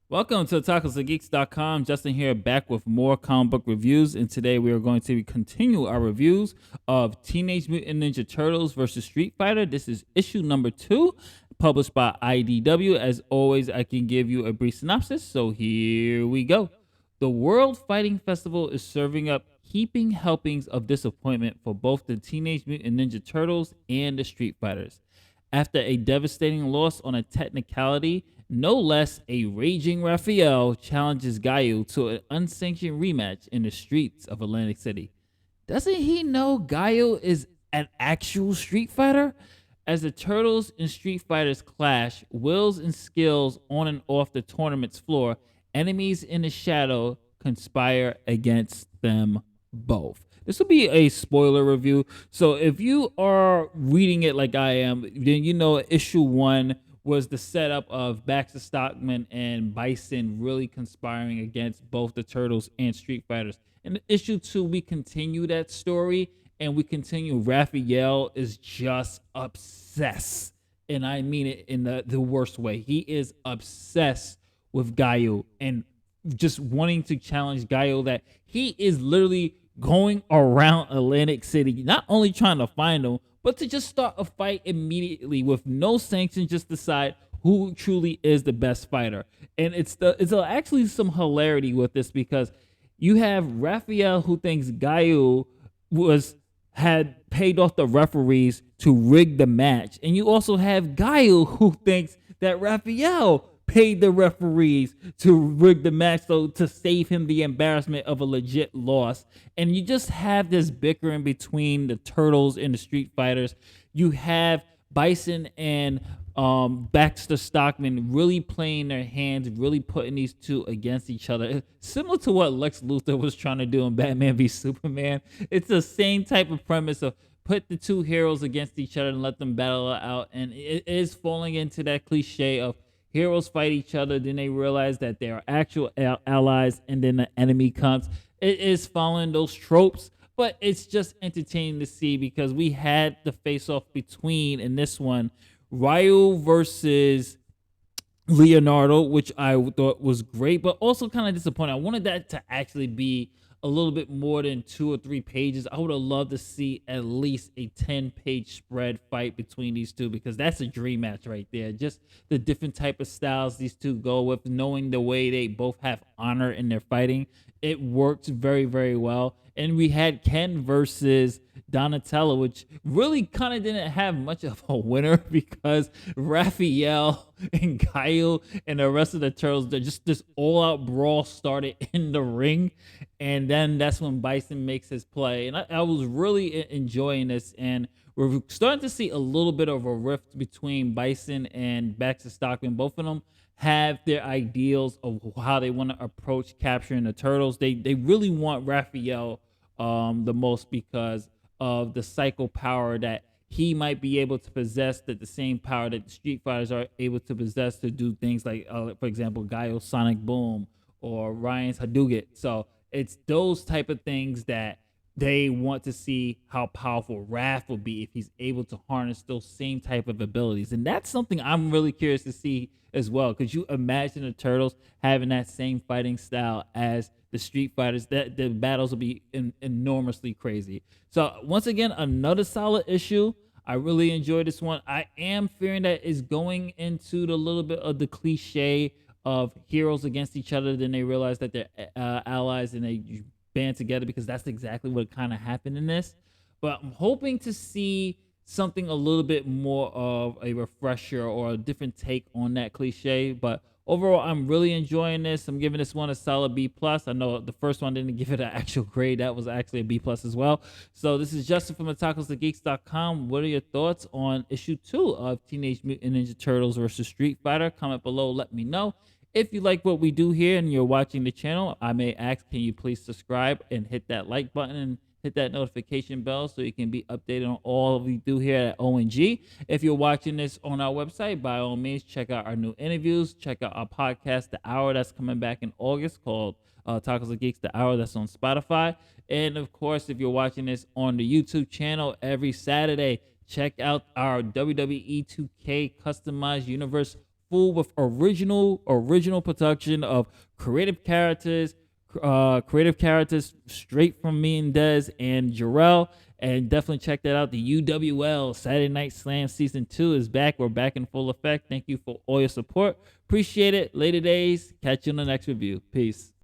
Welcome to TacosandGeeks.com. Justin here, back with more comic book reviews, and today we are going to continue our reviews of Teenage Mutant Ninja Turtles versus Street Fighter. This is issue number 2, published by IDW. As always, I can give you a brief synopsis, so here we go. The World Fighting Festival is serving up heaping helpings of disappointment for both the Teenage Mutant Ninja Turtles and the Street Fighters. After a devastating loss on a technicality, no less, a raging Raphael challenges Guile to an unsanctioned rematch in the streets of Atlantic City. Doesn't he know Guile is an actual Street Fighter? As the Turtles and Street Fighters clash, wills and skills on and off the tournament's floor, enemies in the shadow conspire against them both. This will be a spoiler review. So if you are reading it like I am, then you know issue 1 was the setup of Baxter Stockman and Bison really conspiring against both the Turtles and Street Fighters. In issue 2, we continue that story and we continue. Raphael is just obsessed. And I mean it in the worst way. He is obsessed with Guile and just wanting to challenge Guile, that he is literally going around Atlantic City, not only trying to find him, but to just start a fight immediately with no sanction, just decide who truly is the best fighter. And it's actually some hilarity with this, because you have Raphael, who thinks Guile had paid off the referees to rig the match, and you also have Guile, who thinks that Raphael paid the referees to rig the match, so to save him the embarrassment of a legit loss. And you just have this bickering between the Turtles and the Street Fighters. You have Bison and Baxter Stockman really playing their hands, really putting these two against each other, similar to what Lex Luthor was trying to do in Batman v Superman. It's the same type of premise of put the two heroes against each other and let them battle it out. And it is falling into that cliche of heroes fight each other, then they realize that they are actual allies, and then the enemy comes. It is following those tropes, but it's just entertaining to see, because we had the face-off between, in this one, Ryu versus Leonardo, which I thought was great, but also kind of disappointing. I wanted that to actually be a little bit more than 2 or 3 pages. I would have loved to see at least a 10-page spread fight between these two, because that's a dream match right there. Just the different type of styles these two go with, knowing the way they both have honor in their fighting, it works very, very well. And we had Ken versus Donatello, which really kind of didn't have much of a winner, because Raphael and Guile and the rest of the Turtles, they're just this all-out brawl started in the ring. And then that's when Bison makes his play. And I was really enjoying this. And we're starting to see a little bit of a rift between Bison and Baxter Stockman. Both of them have their ideals of how they want to approach capturing the Turtles. They really want Raphael the most, because of the psycho power that he might be able to possess, that the same power that the Street Fighters are able to possess to do things like, for example, Guile's Sonic Boom or Ryan's Hadouken. So it's those type of things that they want to see how powerful Raph will be if he's able to harness those same type of abilities. And that's something I'm really curious to see as well. Could you imagine the Turtles having that same fighting style as the Street Fighters? That the battles will be enormously crazy. So once again, another solid issue. I really enjoyed this one. I am fearing that it's going into the little bit of the cliche of heroes against each other. Then they realize that they're allies and they band together, because that's exactly what kind of happened in this. But I'm hoping to see something a little bit more of a refresher or a different take on that cliche. But overall, I'm really enjoying this. I'm giving this one a solid B plus. I know the first one didn't give it an actual grade. That was actually a B plus as well. So this is Justin from tacosandgeeks.com. What are your thoughts on issue 2 of Teenage Mutant Ninja Turtles versus Street Fighter? Comment below. Let me know. If you like what we do here and you're watching the channel, I may ask, can you please subscribe and hit that like button and hit that notification bell so you can be updated on all we do here at ONG. If you're watching this on our website, by all means, check out our new interviews. Check out our podcast, The Hour, that's coming back in August, called Tacos and Geeks, The Hour, that's on Spotify. And, of course, if you're watching this on the YouTube channel, every Saturday, check out our WWE 2K Customized Universe full with original production of creative characters, straight from me and Dez and Jarrell. And definitely check that out. The UWL Saturday Night Slam Season 2 is back. We're back in full effect. Thank you for all your support. Appreciate it. Later days. Catch you on the next review. Peace.